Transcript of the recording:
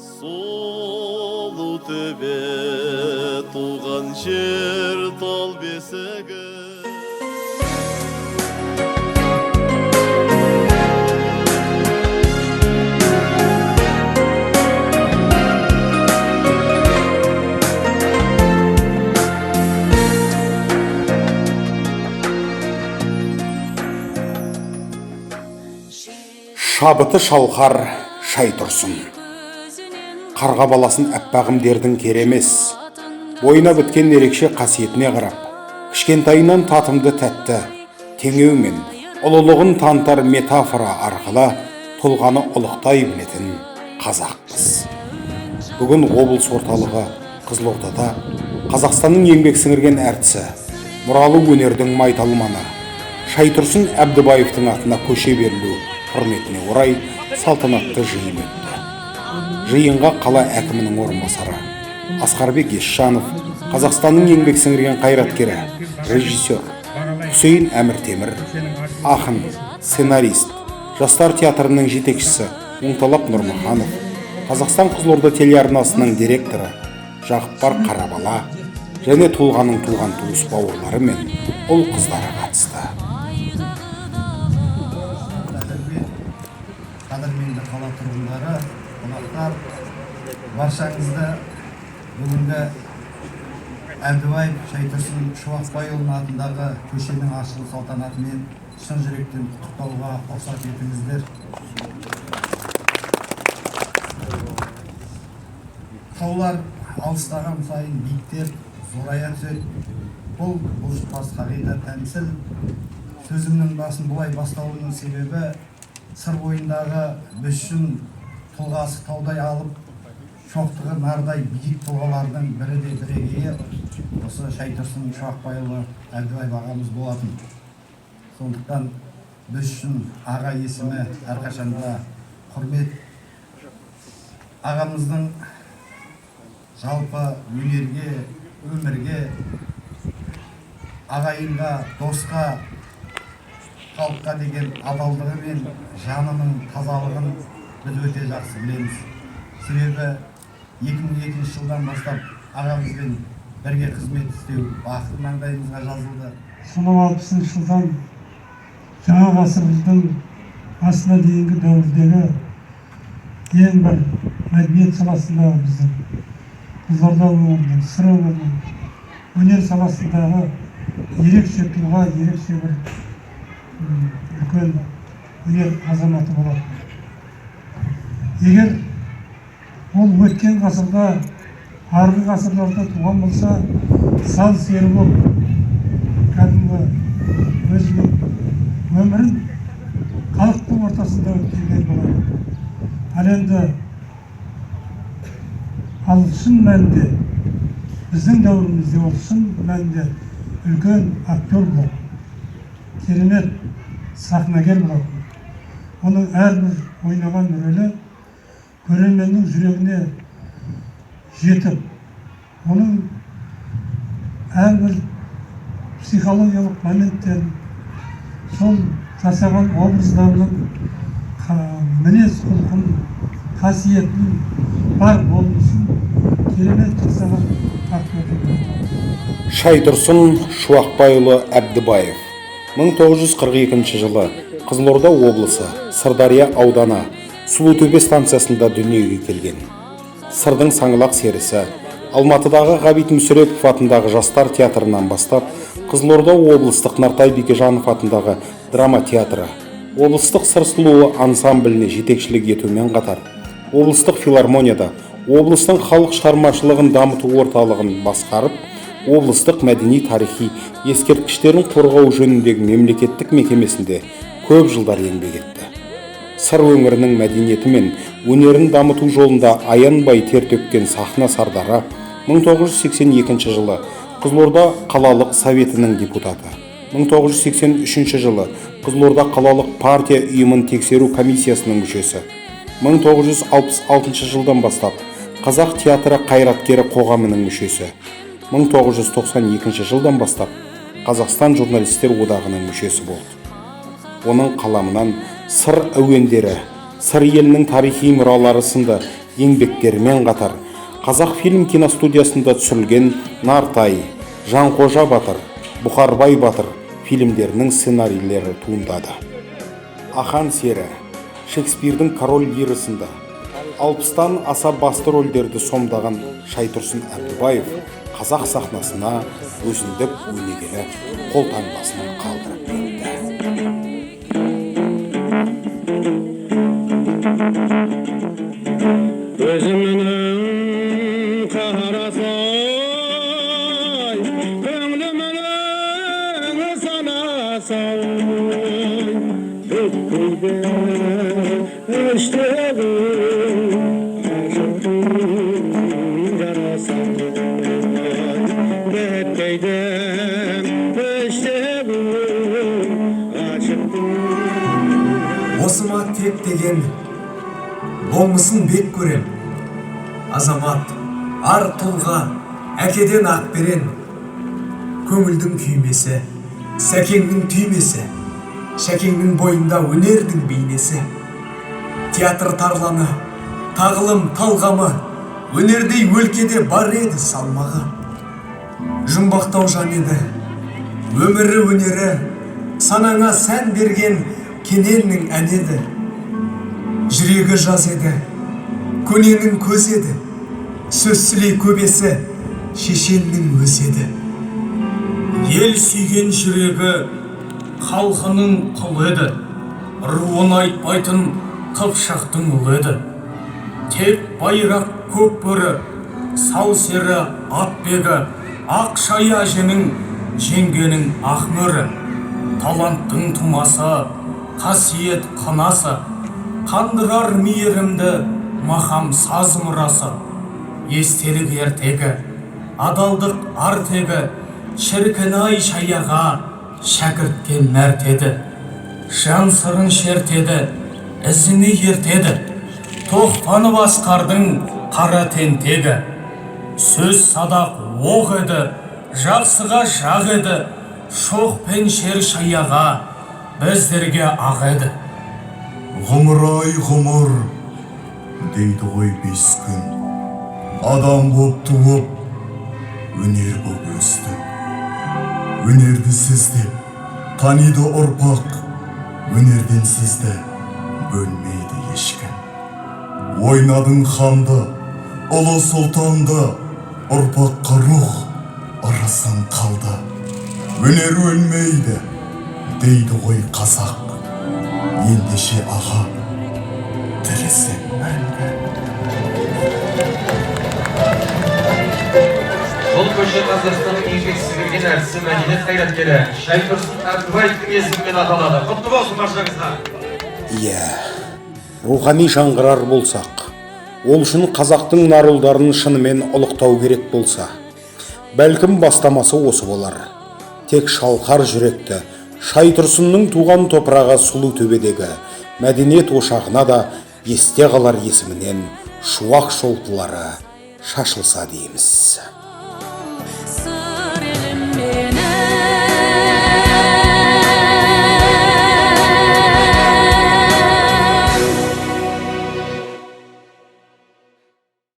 Сұлу төбе туған жер тал бесігі. Шабыты шалқар шай тұрсын. Қарға баласын әппағым дердің керемес. Бойына біткен ерекше қасиетіне қарап, кішкентайынан татымды тәтті, теңеумен ұлылығын танытар метафора арқылы тұлғаны ұлықтай білетін қазақпыз. Бүгін облыс орталығы Қызылордада Қазақстанның еңбек сіңірген әртісі, мұралы өнердің майталманы Шайтұрсын Әбдібаевтың атына көше берілу құрметіне орай салтанатты жиын өтті. Жиынға қала әкімінің орынбасары Асқарбек Есжанов, Қазақстанның еңбек сіңірген қайраткері, режиссер Хусейн Әмір-Темір, ақын, сценарист, жастар театрының жетекшісі Оңталап Нұрмаханов, Қазақстан Қызылорда телеарнасының директоры Жақыпбар Қарабала және тұлғаның туған туыс бауырлары мен ұл қыздары қатысты. Қадірменді қала тұрғындары, қонақтар, баршаңызды бүгінгі Әбдібаев Шайтұрсын Шуақбайұлының атындағы көшенің ашылу салтанатымен шын жүректен құттықтауға рұқсат етіңіздер. Таулар алыстаған сайын биіктеп, зорая түседі. Бұл бұлжытпас қағида тәмсіл. Сөзімнің басын бұлай бастауының себебі сыр бойындағы біз үшін тұлғасы таудай алып, шоқтығы нардай биік тұлғалардың бірі де бірегейі осы Шайтұрсын Шуақбайұлы Әбдібаев ағамыз болатын. Сондықтан біз үшін аға есімі әрқашанда құрмет. Ағамыздың жалпы өнерге, өмірге, ағайынға, досқа, халыққа деген адалдығы мен жанының тазалығын біз өте жақсы білеміз. Себебі 2002 жылдан бастап ағамызбен бірге қызмет істеу бақыт маңдайымызға жазылды. Сонау 60 жылдан жаңа ғасырымыздың басына дейінгі дәуірдегі ең бір мәдениет саласындағы біздің Қызылорда өңірінің, сыр өңірінің өнер саласындағы ерекше тұлға, ерекше бір үлкен өнер азаматы болады. Егер ол өткен ғасырда, арғы ғасырларда туған болса, сал сері болып, кәдімгі өзінің өмірін халықтың ортасында өткізген болады. Ал енді шын мәнінде біздің дәуірімізде ол шын мәнінде үлкен актер болады. Керемет сахнагер болатын. Оның әрбір ойнаған рөлі көрерменнің жүрегіне жетіп, оның әрбір психологиялық моменттерін, сол жасаған образдарының мінез құлқын, қасиетін, бар болмысын керемет жасаған актер. Шайтұрсын Шуақбайұлы Әбдібаев 1942 жылы Қызылорда облысы Сырдария ауданы Сұлутөбе станциясында дүниеге келген. Сырдың саңлақ серісі Алматыдағы Ғабит Мүсірепов атындағы жастар театрынан бастап, Қызылорда облыстық Нартай Бекежанов атындағы драма театры, облыстық сыр сұлуы ансамбліне жетекшілік етумен қатар, облыстық филармонияда облыстың халық шығармашылығын дамыту орталығын басқарып, облыстық мәдени-тарихи ескерткіштерін қорғау жөніндегі мемлекеттік мекемесінде көп жылдар еңбек етті. Сыр өңірінің мәдениеті мен өнерін дамыту жолында аянбай тер төккен сахна сардары 1982 жылы Қызылорда қалалық советінің депутаты, 1983 жылы Қызылорда қалалық партия ұйымын тексеру комиссиясының мүшесі, 1966 жылдан бастап Қазақ театры қайраткері қоғамының мүшесі, 1992 жылдан бастап Қазақстан журналистер одағының мүшесі болды. Оның қаламынан сыр әуендері, сыр елінің тарихи мұралары сынды еңбектерімен қатар Қазақфильм киностудиясында түсірілген Нартай, Жанқожа Батыр, Бұқарбай Батыр фильмдерінің сценарийлері туындады. Ахан Сері, Шекспирдің Король Лирі сынды 60-тан аса басты рөлдерді сомдаған Шайтұрсын Әбдібаев қазақ сахнасына өзіндік өнегелі қолтаңбасын қалдырып кетті. Өзімнің қарасай, көңлімнің санасай, бүткілді өштегі ашықтың жарасай, бәттейді өштегі ашықтың. Осыма тек деген болмысын бек көрем. Азамат, ар тұлға, әкеден ақ берен. Көңілдің күймесі, сәкеңнің түймесі, шәкеңнің бойында өнердің бейнесі. Театр тарланы, тағылым талғамы, өнердей өлкеде бар еді салмағы. Жұмбақтау жан еді, өмірі өнері, санаңа сән берген кененнің әнеді. Жүрегі жаз еді, көненің көз еді, сөз сүлей көбесі, шешеннің өз еді. Ел сүйген жүрегі халқының құлы еді, руын айтпайтын қыпшақтың ұлы еді. Тек байрақ көк бөрі, сал сері ат бегі, ақ шая әженің, жеңгенің ақ мөрі. Таланттың тумасы, қасиет қанасы, қандырар мейірімді махам саз мұрасы. Естелік ертегі, адалдық артегі, шіркін-ай шаяға шәкіртке мәртеді. Жан сырын шертеді, ізіне ертеді. Тоқтанып асқардың қара тентегі. Сөз садақ оқ еді, жақсыға жақ еді. Шоқ пен шер шаяға біздерге ақ еді. Ғұмыр-ай ғұмыр дейді ғой 5 күн. Адам боп туып, өнер боп өсті. Өнерді сізді таниды ұрпақ, өнерден сізді бөлмейді ешкім. Ойнадың ханды, ұлы сұлтанды, ұрпаққа рух ырысын қалды. Өнер өлмейді дейді ғой қазақ, ендеше аға тірісің мәңгі. Бұл көше Қазақстанның еңбек сіңірген әртісі, мәдениет қайраткері Шайтұрсын Әбдібаевтың есімімен аталады. Құтты болсын баршаңызға. Иә, рухани жаңғырар болсақ, ол үшін қазақтың нар ұлдарын шынымен ұлықтау керек болса, бәлкім бастамасы осы болар. Тек шалқар жүректі Шайтұрсынның туған топырағы Сұлутөбедегі мәдениет ошағына да есте қалар есімінен шуақ шолпылары шашылса дейміз.